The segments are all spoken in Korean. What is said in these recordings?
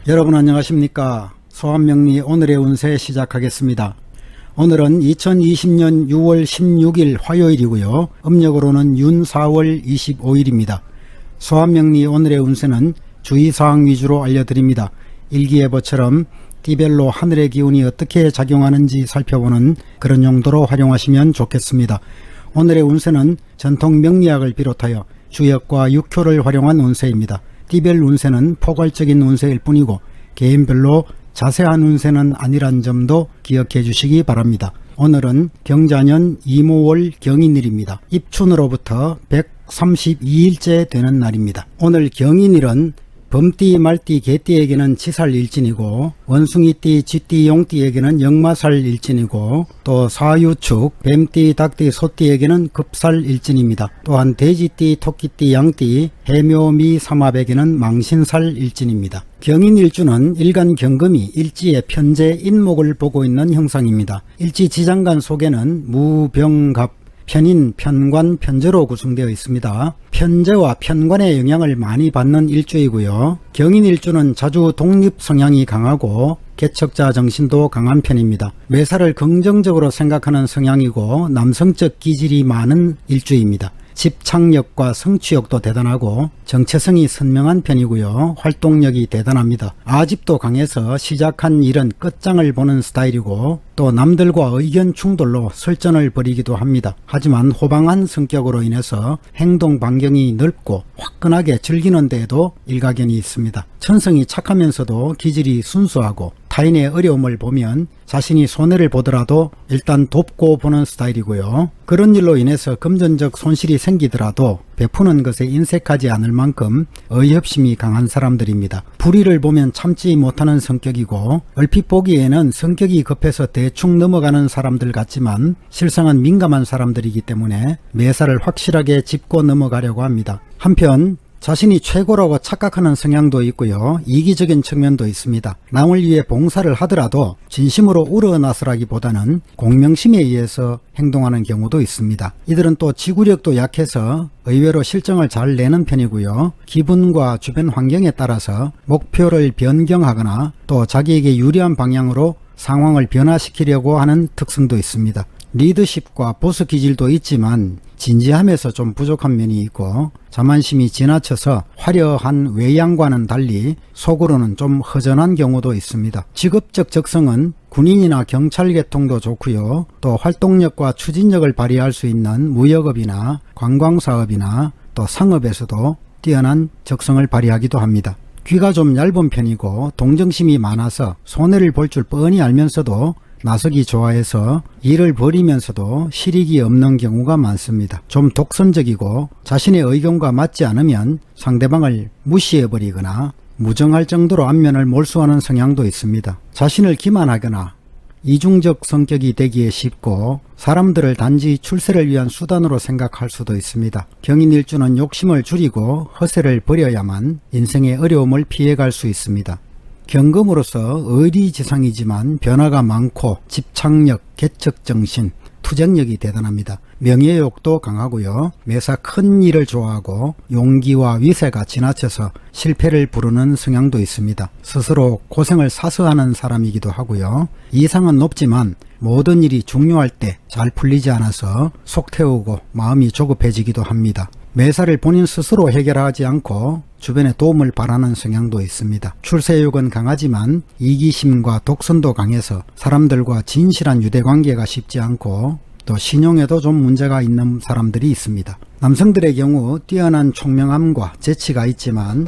여러분 안녕하십니까? 소환명리 오늘의 운세 시작하겠습니다. 오늘은 2020년 6월 16일 화요일이고요. 음력으로는 윤 4월 25일입니다. 소환명리 오늘의 운세는 주의사항 위주로 알려드립니다. 일기예보처럼 띠별로 하늘의 기운이 어떻게 작용하는지 살펴보는 그런 용도로 활용하시면 좋겠습니다. 오늘의 운세는 전통 명리학을 비롯하여 주역과 육효를 활용한 운세입니다. 띠별 운세는 포괄적인 운세일 뿐이고 개인별로 자세한 운세는 아니란 점도 기억해 주시기 바랍니다. 오늘은 경자년 이모월 경인일입니다. 입춘으로부터 132일째 되는 날입니다. 오늘 경인일은 범띠, 말띠, 개띠에게는 치살일진이고 원숭이띠, 쥐띠, 용띠에게는 역마살일진이고 또 사유축, 뱀띠, 닭띠, 소띠에게는 급살일진입니다. 또한 돼지띠, 토끼띠, 양띠, 해묘미, 삼합에게는 망신살일진입니다. 경인일주는 일간 경금이 일지의 편재, 인목을 보고 있는 형상입니다. 일지 지장간 속에는 무, 병, 갑, 편인, 편관, 편재로 구성되어 있습니다. 편재와 편관의 영향을 많이 받는 일주이고요. 경인일주는 자주 독립 성향이 강하고 개척자 정신도 강한 편입니다. 매사를 긍정적으로 생각하는 성향이고 남성적 기질이 많은 일주입니다. 집착력과 성취욕도 대단하고 정체성이 선명한 편이고요. 활동력이 대단합니다. 아집도 강해서 시작한 일은 끝장을 보는 스타일이고 또 남들과 의견 충돌로 설전을 벌이기도 합니다. 하지만 호방한 성격으로 인해서 행동 반경이 넓고 화끈하게 즐기는 데에도 일가견이 있습니다. 천성이 착하면서도 기질이 순수하고 타인의 어려움을 보면 자신이 손해를 보더라도 일단 돕고 보는 스타일이고요. 그런 일로 인해서 금전적 손실이 생기더라도 베푸는 것에 인색하지 않을 만큼 의협심이 강한 사람들입니다. 불의를 보면 참지 못하는 성격이고 얼핏 보기에는 성격이 급해서 대충 넘어가는 사람들 같지만 실상은 민감한 사람들이기 때문에 매사를 확실하게 짚고 넘어가려고 합니다. 한편 자신이 최고라고 착각하는 성향도 있고요. 이기적인 측면도 있습니다. 남을 위해 봉사를 하더라도 진심으로 우러나서라기보다는 공명심에 의해서 행동하는 경우도 있습니다. 이들은 또 지구력도 약해서 의외로 실정을 잘 내는 편이고요. 기분과 주변 환경에 따라서 목표를 변경하거나 또 자기에게 유리한 방향으로 상황을 변화시키려고 하는 특성도 있습니다. 리더십과 보스 기질도 있지만 진지함에서 좀 부족한 면이 있고 자만심이 지나쳐서 화려한 외양과는 달리 속으로는 좀 허전한 경우도 있습니다. 직업적 적성은 군인이나 경찰 계통도 좋고요. 또 활동력과 추진력을 발휘할 수 있는 무역업이나 관광사업이나 또 상업에서도 뛰어난 적성을 발휘하기도 합니다. 귀가 좀 얇은 편이고 동정심이 많아서 손해를 볼 줄 뻔히 알면서도 나서기 좋아해서 일을 벌이면서도 실익이 없는 경우가 많습니다. 좀 독선적이고 자신의 의견과 맞지 않으면 상대방을 무시해버리거나 무정할 정도로 안면을 몰수하는 성향도 있습니다. 자신을 기만하거나 이중적 성격이 되기에 쉽고 사람들을 단지 출세를 위한 수단으로 생각할 수도 있습니다. 경인일주는 욕심을 줄이고 허세를 버려야만 인생의 어려움을 피해갈 수 있습니다. 경금으로서 의리지상이지만 변화가 많고 집착력, 개척정신, 투쟁력이 대단합니다. 명예욕도 강하고요. 매사 큰 일을 좋아하고 용기와 위세가 지나쳐서 실패를 부르는 성향도 있습니다. 스스로 고생을 사서하는 사람이기도 하고요. 이상은 높지만 모든 일이 중요할 때 잘 풀리지 않아서 속 태우고 마음이 조급해지기도 합니다. 매사를 본인 스스로 해결하지 않고 주변에 도움을 바라는 성향도 있습니다. 출세욕은 강하지만 이기심과 독선도 강해서 사람들과 진실한 유대관계가 쉽지 않고 또 신용에도 좀 문제가 있는 사람들이 있습니다. 남성들의 경우 뛰어난 총명함과 재치가 있지만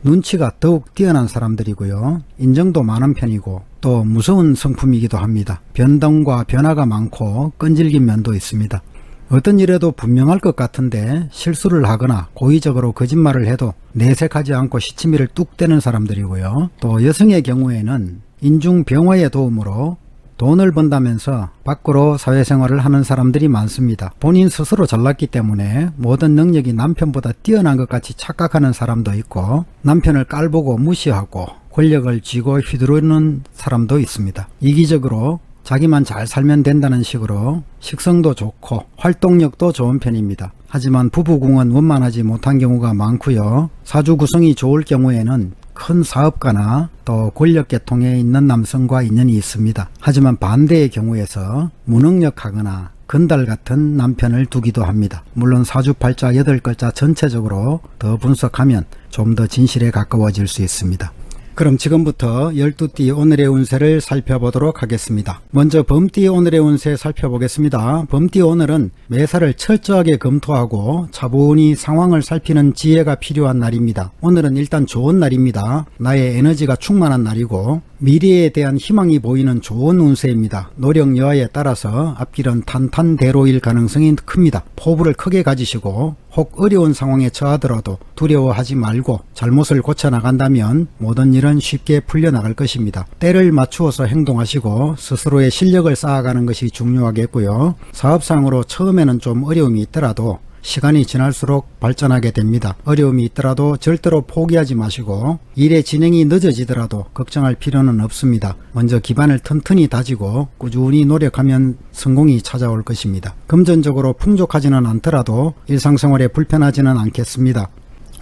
눈치가 더욱 뛰어난 사람들이고요. 인정도 많은 편이고 또 무서운 성품이기도 합니다. 변동과 변화가 많고 끈질긴 면도 있습니다. 어떤 일에도 분명할 것 같은데 실수를 하거나 고의적으로 거짓말을 해도 내색하지 않고 시치미를 뚝 떼는 사람들이고요. 또 여성의 경우에는 인중병화의 도움으로 돈을 번다면서 밖으로 사회생활을 하는 사람들이 많습니다. 본인 스스로 잘났기 때문에 모든 능력이 남편보다 뛰어난 것 같이 착각하는 사람도 있고 남편을 깔보고 무시하고 권력을 쥐고 휘두르는 사람도 있습니다. 이기적으로 자기만 잘 살면 된다는 식으로 식성도 좋고 활동력도 좋은 편입니다. 하지만 부부궁은 원만하지 못한 경우가 많고요. 사주 구성이 좋을 경우에는 큰 사업가나 또 권력계통에 있는 남성과 인연이 있습니다. 하지만 반대의 경우에서 무능력하거나 건달 같은 남편을 두기도 합니다. 물론 사주팔자 8글자 전체적으로 더 분석하면 좀 더 진실에 가까워질 수 있습니다. 그럼 지금부터 12띠 오늘의 운세를 살펴보도록 하겠습니다. 먼저 범띠 오늘의 운세 살펴보겠습니다. 범띠 오늘은 매사를 철저하게 검토하고 차분히 상황을 살피는 지혜가 필요한 날입니다. 오늘은 일단 좋은 날입니다. 나의 에너지가 충만한 날이고 미래에 대한 희망이 보이는 좋은 운세입니다. 노력 여하에 따라서 앞길은 탄탄대로일 가능성이 큽니다. 포부를 크게 가지시고 혹 어려운 상황에 처하더라도 두려워하지 말고 잘못을 고쳐나간다면 모든 일은 쉽게 풀려나갈 것입니다. 때를 맞추어서 행동하시고 스스로의 실력을 쌓아가는 것이 중요하겠고요. 사업상으로 처음에는 좀 어려움이 있더라도 시간이 지날수록 발전하게 됩니다. 어려움이 있더라도 절대로 포기하지 마시고 일의 진행이 늦어지더라도 걱정할 필요는 없습니다. 먼저 기반을 튼튼히 다지고 꾸준히 노력하면 성공이 찾아올 것입니다. 금전적으로 풍족하지는 않더라도 일상생활에 불편하지는 않겠습니다.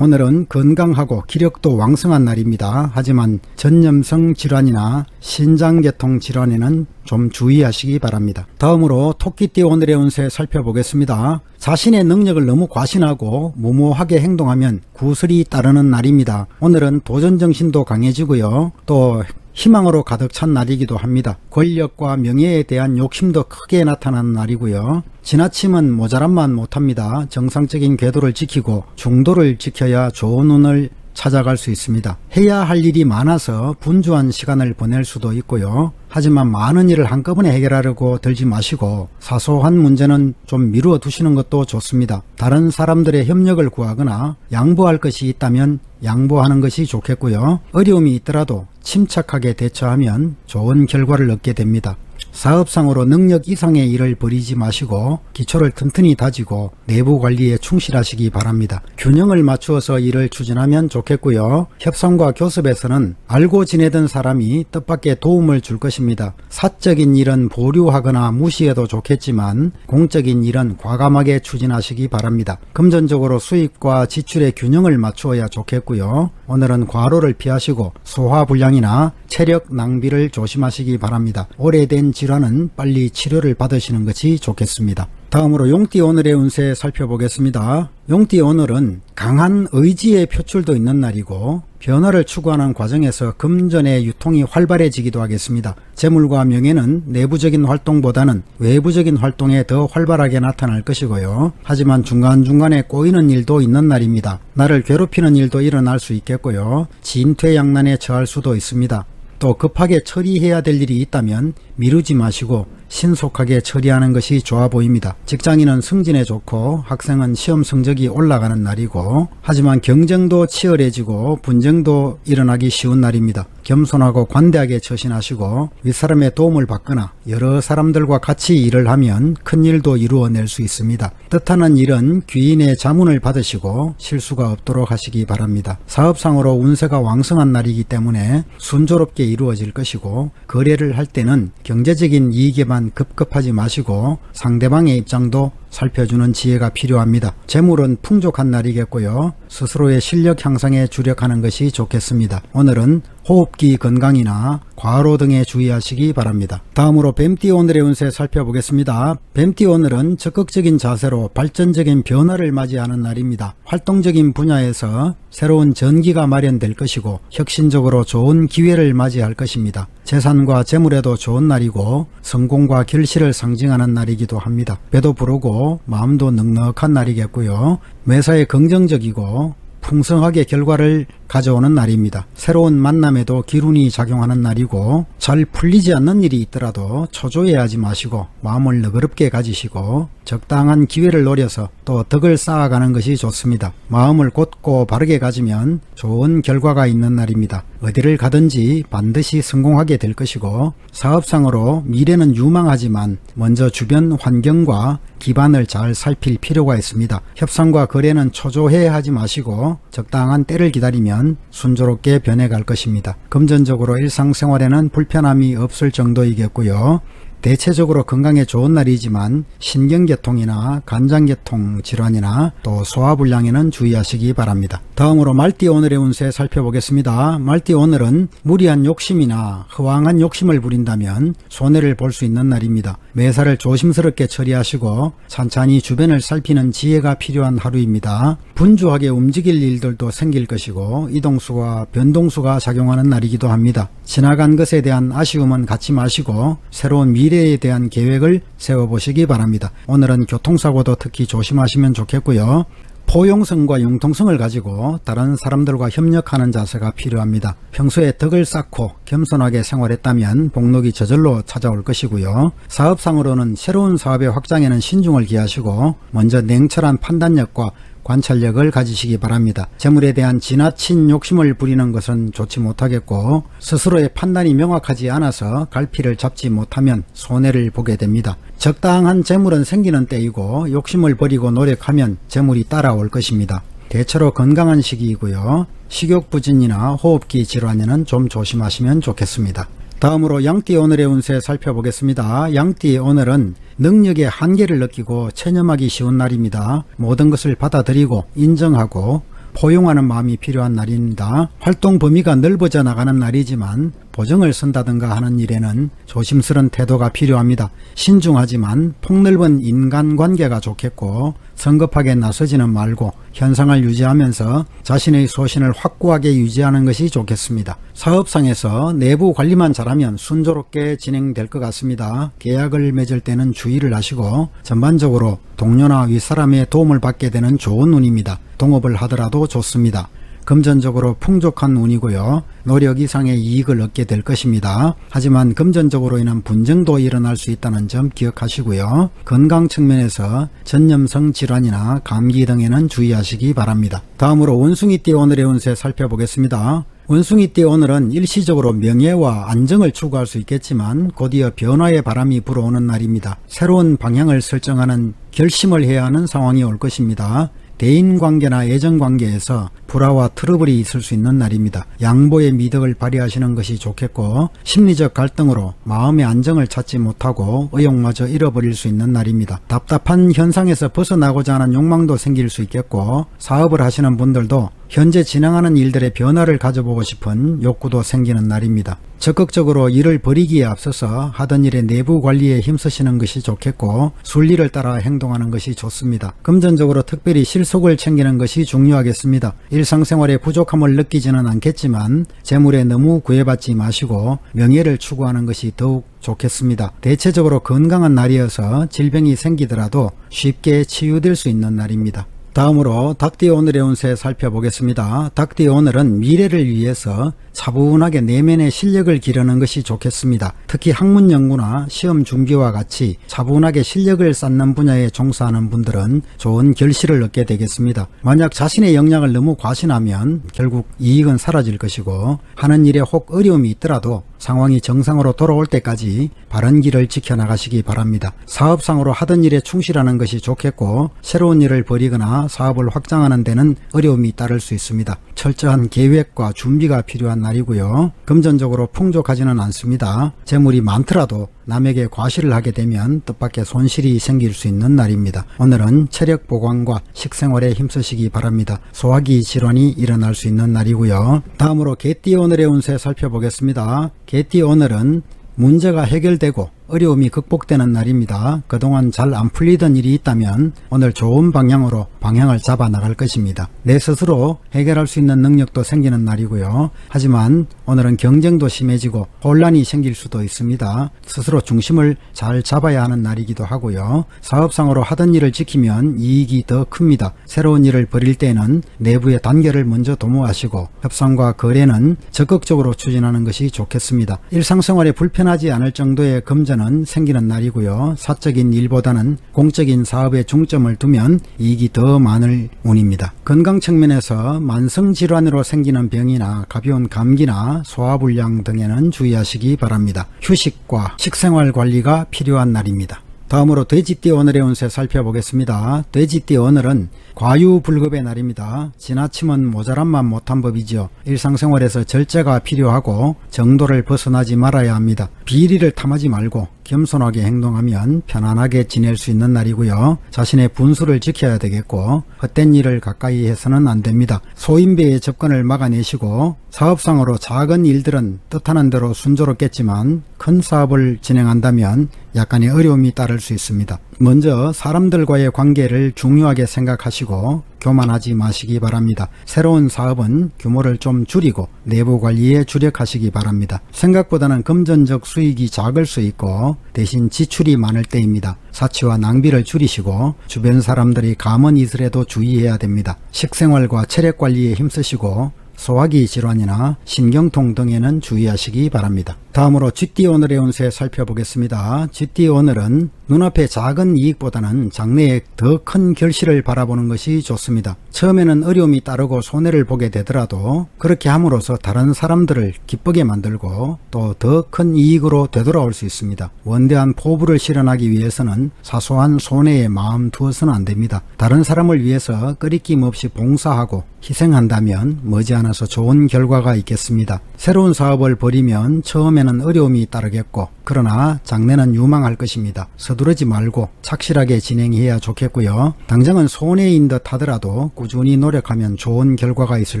오늘은 건강하고 기력도 왕성한 날입니다. 하지만 전염성 질환이나 신장계통 질환에는 좀 주의하시기 바랍니다. 다음으로 토끼띠 오늘의 운세 살펴보겠습니다. 자신의 능력을 너무 과신하고 무모하게 행동하면 구슬이 따르는 날입니다. 오늘은 도전정신도 강해지고요. 또 희망으로 가득 찬 날이기도 합니다. 권력과 명예에 대한 욕심도 크게 나타나는 날이고요. 지나침은 모자람만 못합니다. 정상적인 궤도를 지키고 중도를 지켜야 좋은 운을 찾아갈 수 있습니다. 해야 할 일이 많아서 분주한 시간을 보낼 수도 있고요. 하지만 많은 일을 한꺼번에 해결하려고 들지 마시고 사소한 문제는 좀 미루어 두시는 것도 좋습니다. 다른 사람들의 협력을 구하거나 양보할 것이 있다면 양보하는 것이 좋겠고요. 어려움이 있더라도 침착하게 대처하면 좋은 결과를 얻게 됩니다. 사업상으로 능력 이상의 일을 벌이지 마시고 기초를 튼튼히 다지고 내부 관리에 충실하시기 바랍니다. 균형을 맞추어서 일을 추진하면 좋겠고요. 협상과 교섭에서는 알고 지내던 사람이 뜻밖의 도움을 줄 것입니다. 사적인 일은 보류하거나 무시해도 좋겠지만 공적인 일은 과감하게 추진하시기 바랍니다. 금전적으로 수입과 지출의 균형을 맞추어야 좋겠고요. 오늘은 과로를 피하시고 소화불량이나 체력 낭비를 조심하시기 바랍니다. 오래된 질환은 빨리 치료를 받으시는 것이 좋겠습니다. 다음으로 용띠 오늘의 운세 살펴보겠습니다. 용띠 오늘은 강한 의지의 표출도 있는 날이고 변화를 추구하는 과정에서 금전의 유통이 활발해지기도 하겠습니다. 재물과 명예는 내부적인 활동보다는 외부적인 활동에 더 활발하게 나타날 것이고요. 하지만 중간중간에 꼬이는 일도 있는 날입니다. 나를 괴롭히는 일도 일어날 수 있겠고요. 진퇴양난에 처할 수도 있습니다. 또 급하게 처리해야 될 일이 있다면 미루지 마시고 신속하게 처리하는 것이 좋아 보입니다. 직장인은 승진에 좋고 학생은 시험 성적이 올라가는 날이고 하지만 경쟁도 치열해지고 분쟁도 일어나기 쉬운 날입니다. 겸손하고 관대하게 처신하시고 윗사람의 도움을 받거나 여러 사람들과 같이 일을 하면 큰 일도 이루어낼 수 있습니다. 뜻하는 일은 귀인의 자문을 받으시고 실수가 없도록 하시기 바랍니다. 사업상으로 운세가 왕성한 날이기 때문에 순조롭게 이루어질 것이고 거래를 할 때는 경제적인 이익에만 급급하지 마시고 상대방의 입장도 살펴주는 지혜가 필요합니다. 재물은 풍족한 날이겠고요. 스스로의 실력 향상에 주력하는 것이 좋겠습니다. 오늘은 호흡기 건강이나 과로 등에 주의하시기 바랍니다. 다음으로 뱀띠 오늘의 운세 살펴보겠습니다. 뱀띠 오늘은 적극적인 자세로 발전적인 변화를 맞이하는 날입니다. 활동적인 분야에서 새로운 전기가 마련될 것이고 혁신적으로 좋은 기회를 맞이할 것입니다. 재산과 재물에도 좋은 날이고 성공과 결실을 상징하는 날이기도 합니다. 배도 부르고 마음도 넉넉한 날이겠고요. 매사에 긍정적이고 풍성하게 결과를 가져오는 날입니다. 새로운 만남에도 기운이 작용하는 날이고 잘 풀리지 않는 일이 있더라도 초조해하지 마시고 마음을 너그럽게 가지시고 적당한 기회를 노려서 또 덕을 쌓아가는 것이 좋습니다. 마음을 곧고 바르게 가지면 좋은 결과가 있는 날입니다. 어디를 가든지 반드시 성공하게 될 것이고 사업상으로 미래는 유망하지만 먼저 주변 환경과 기반을 잘 살필 필요가 있습니다. 협상과 거래는 초조해하지 마시고 적당한 때를 기다리면 순조롭게 변해갈 것입니다. 금전적으로 일상생활에는 불편함이 없을 정도이겠고요. 대체적으로 건강에 좋은 날이지만 신경계통이나 간장계통 질환이나 또 소화불량에는 주의하시기 바랍니다. 다음으로 말띠 오늘의 운세 살펴보겠습니다. 말띠 오늘은 무리한 욕심이나 허황한 욕심을 부린다면 손해를 볼 수 있는 날입니다. 매사를 조심스럽게 처리하시고 찬찬히 주변을 살피는 지혜가 필요한 하루입니다. 분주하게 움직일 일들도 생길 것이고 이동수와 변동수가 작용하는 날이기도 합니다. 지나간 것에 대한 아쉬움은 갖지 마시고 새로운 미래에 대한 계획을 세워보시기 바랍니다. 오늘은 교통사고도 특히 조심하시면 좋겠고요. 포용성과 융통성을 가지고 다른 사람들과 협력하는 자세가 필요합니다. 평소에 덕을 쌓고 겸손하게 생활했다면 복록이 저절로 찾아올 것이고요. 사업상으로는 새로운 사업의 확장에는 신중을 기하시고 먼저 냉철한 판단력과 관찰력을 가지시기 바랍니다. 재물에 대한 지나친 욕심을 부리는 것은 좋지 못하겠고 스스로의 판단이 명확하지 않아서 갈피를 잡지 못하면 손해를 보게 됩니다. 적당한 재물은 생기는 때이고 욕심을 버리고 노력하면 재물이 따라올 것입니다. 대체로 건강한 시기이고요. 식욕부진이나 호흡기 질환에는 좀 조심하시면 좋겠습니다. 다음으로 양띠 오늘의 운세 살펴보겠습니다. 양띠 오늘은 능력의 한계를 느끼고 체념하기 쉬운 날입니다. 모든 것을 받아들이고 인정하고 포용하는 마음이 필요한 날입니다. 활동 범위가 넓어져 나가는 날이지만 보정을 쓴다든가 하는 일에는 조심스런 태도가 필요합니다. 신중하지만 폭넓은 인간관계가 좋겠고 성급하게 나서지는 말고 현상을 유지하면서 자신의 소신을 확고하게 유지하는 것이 좋겠습니다. 사업상에서 내부 관리만 잘하면 순조롭게 진행될 것 같습니다. 계약을 맺을 때는 주의를 하시고 전반적으로 동료나 윗사람의 도움을 받게 되는 좋은 운입니다. 동업을 하더라도 좋습니다. 금전적으로 풍족한 운이고요. 노력 이상의 이익을 얻게 될 것입니다. 하지만 금전적으로 인한 분쟁도 일어날 수 있다는 점 기억하시고요. 건강 측면에서 전염성 질환이나 감기 등에는 주의하시기 바랍니다. 다음으로 원숭이띠 오늘의 운세 살펴보겠습니다. 원숭이띠 오늘은 일시적으로 명예와 안정을 추구할 수 있겠지만 곧이어 변화의 바람이 불어오는 날입니다. 새로운 방향을 설정하는 결심을 해야 하는 상황이 올 것입니다. 대인관계나 애정관계에서 불화와 트러블이 있을 수 있는 날입니다. 양보의 미덕을 발휘하시는 것이 좋겠고 심리적 갈등으로 마음의 안정을 찾지 못하고 의욕마저 잃어버릴 수 있는 날입니다. 답답한 현상에서 벗어나고자 하는 욕망도 생길 수 있겠고 사업을 하시는 분들도 현재 진행하는 일들의 변화를 가져보고 싶은 욕구도 생기는 날입니다. 적극적으로 일을 벌이기에 앞서서 하던 일의 내부 관리에 힘쓰시는 것이 좋겠고 순리를 따라 행동하는 것이 좋습니다. 금전적으로 특별히 실속을 챙기는 것이 중요하겠습니다. 일상생활에 부족함을 느끼지는 않겠지만 재물에 너무 구애받지 마시고 명예를 추구하는 것이 더욱 좋겠습니다. 대체적으로 건강한 날이어서 질병이 생기더라도 쉽게 치유될 수 있는 날입니다. 다음으로 닭띠 오늘의 운세 살펴보겠습니다. 닭띠 오늘은 미래를 위해서 차분하게 내면의 실력을 기르는 것이 좋겠습니다. 특히 학문 연구나 시험 준비와 같이 차분하게 실력을 쌓는 분야에 종사하는 분들은 좋은 결실을 얻게 되겠습니다. 만약 자신의 역량을 너무 과신하면 결국 이익은 사라질 것이고 하는 일에 혹 어려움이 있더라도 상황이 정상으로 돌아올 때까지 바른 길을 지켜나가시기 바랍니다. 사업상으로 하던 일에 충실하는 것이 좋겠고 새로운 일을 벌이거나 사업을 확장하는 데는 어려움이 따를 수 있습니다. 철저한 계획과 준비가 필요한 날이고요. 금전적으로 풍족하지는 않습니다. 재물이 많더라도 남에게 과시를 하게 되면 뜻밖의 손실이 생길 수 있는 날입니다. 오늘은 체력 보강과 식생활에 힘쓰시기 바랍니다. 소화기 질환이 일어날 수 있는 날이고요. 다음으로 개띠 오늘의 운세 살펴보겠습니다. 개띠 오늘은 문제가 해결되고 어려움이 극복되는 날입니다. 그동안 잘 안 풀리던 일이 있다면 오늘 좋은 방향으로 방향을 잡아 나갈 것입니다. 내 스스로 해결할 수 있는 능력도 생기는 날이고요. 하지만 오늘은 경쟁도 심해지고 혼란이 생길 수도 있습니다. 스스로 중심을 잘 잡아야 하는 날이기도 하고요. 사업상으로 하던 일을 지키면 이익이 더 큽니다. 새로운 일을 벌일 때는 내부의 단결을 먼저 도모하시고 협상과 거래는 적극적으로 추진하는 것이 좋겠습니다. 일상생활에 불편하지 않을 정도의 금전은 생기는 날이고요. 사적인 일보다는 공적인 사업에 중점을 두면 이익이 더 많을 운입니다. 건강 측면에서 만성질환으로 생기는 병이나 가벼운 감기나 소화불량 등에는 주의하시기 바랍니다. 휴식과 식생활 관리가 필요한 날입니다. 다음으로 돼지띠 오늘의 운세 살펴보겠습니다. 돼지띠 오늘은 과유불급의 날입니다. 지나치면 모자란만 못한 법이죠. 일상생활에서 절제가 필요하고 정도를 벗어나지 말아야 합니다. 비리를 탐하지 말고 겸손하게 행동하면 편안하게 지낼 수 있는 날이고요. 자신의 분수를 지켜야 되겠고 헛된 일을 가까이 해서는 안 됩니다. 소인배의 접근을 막아내시고 사업상으로 작은 일들은 뜻하는 대로 순조롭겠지만 큰 사업을 진행한다면 약간의 어려움이 따를 수 있습니다. 먼저 사람들과의 관계를 중요하게 생각하시고 교만하지 마시기 바랍니다. 새로운 사업은 규모를 좀 줄이고 내부 관리에 주력하시기 바랍니다. 생각보다는 금전적 수익이 작을 수 있고 대신 지출이 많을 때입니다. 사치와 낭비를 줄이시고 주변 사람들이 감언 이슬에도 주의해야 됩니다. 식생활과 체력 관리에 힘쓰시고 소화기 질환이나 신경통 등에는 주의하시기 바랍니다. 다음으로 쥐띠 오늘의 운세 살펴보겠습니다. 쥐띠 오늘은 눈앞의 작은 이익보다는 장래에 더 큰 결실을 바라보는 것이 좋습니다. 처음에는 어려움이 따르고 손해를 보게 되더라도 그렇게 함으로써 다른 사람들을 기쁘게 만들고 또 더 큰 이익으로 되돌아올 수 있습니다. 원대한 포부를 실현하기 위해서는 사소한 손해에 마음 두어서는 안 됩니다. 다른 사람을 위해서 꺼리낌 없이 봉사하고 희생한다면 머지않아서 좋은 결과가 있겠습니다. 새로운 사업을 벌이면 처음에는 어려움이 따르겠고 그러나 장래는 유망할 것입니다. 서두르지 말고 착실하게 진행해야 좋겠고요. 당장은 손해인 듯 하더라도 꾸준히 노력하면 좋은 결과가 있을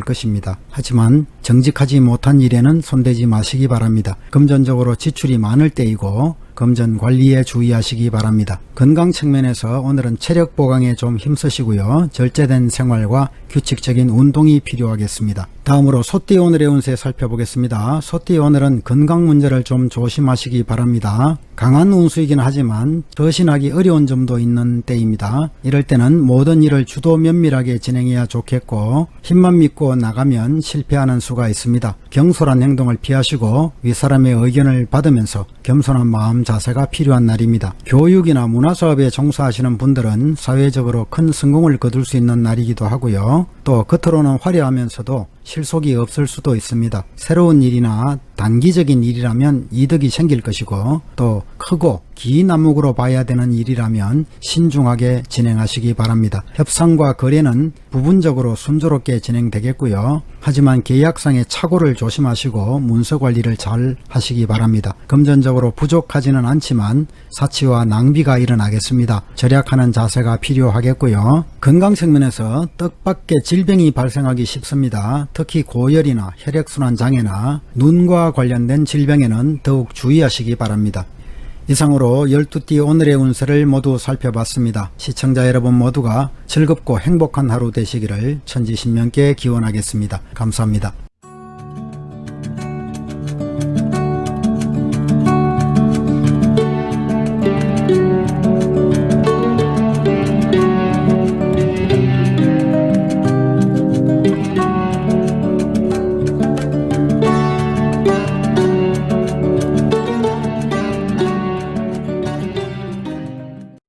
것입니다. 하지만 정직하지 못한 일에는 손대지 마시기 바랍니다. 금전적으로 지출이 많을 때이고 금전 관리에 주의하시기 바랍니다. 건강 측면에서 오늘은 체력 보강에 좀 힘쓰시고요. 절제된 생활과 규칙적인 운동이 필요하겠습니다. 다음으로 소띠 오늘의 운세 살펴보겠습니다. 소띠 오늘은 건강 문제를 좀 조심하시기 바랍니다. 강한 운수이긴 하지만 처신하기 어려운 점도 있는 때입니다. 이럴 때는 모든 일을 주도 면밀하게 진행해야 좋겠고 힘만 믿고 나가면 실패하는 수가 있습니다. 경솔한 행동을 피하시고 윗사람의 의견을 받으면서 겸손한 마음 자세가 필요한 날입니다. 교육이나 문화사업에 종사하시는 분들은 사회적으로 큰 성공을 거둘 수 있는 날이기도 하고요. 또 겉으로는 화려하면서도 실속이 없을 수도 있습니다. 새로운 일이나 단기적인 일이라면 이득이 생길 것이고 또 크고 긴 안목으로 봐야 되는 일이라면 신중하게 진행하시기 바랍니다. 협상과 거래는 부분적으로 순조롭게 진행되겠고요. 하지만 계약상의 착오를 조심하시고 문서 관리를 잘 하시기 바랍니다. 금전적으로 부족하지는 않지만 사치와 낭비가 일어나겠습니다. 절약하는 자세가 필요하겠고요. 건강 측면에서 뜻밖의 질병이 발생하기 쉽습니다. 특히 고열이나 혈액순환 장애나 눈과 관련된 질병에는 더욱 주의하시기 바랍니다. 이상으로 12띠 오늘의 운세를 모두 살펴봤습니다. 시청자 여러분 모두가 즐겁고 행복한 하루 되시기를 천지신명께 기원하겠습니다. 감사합니다.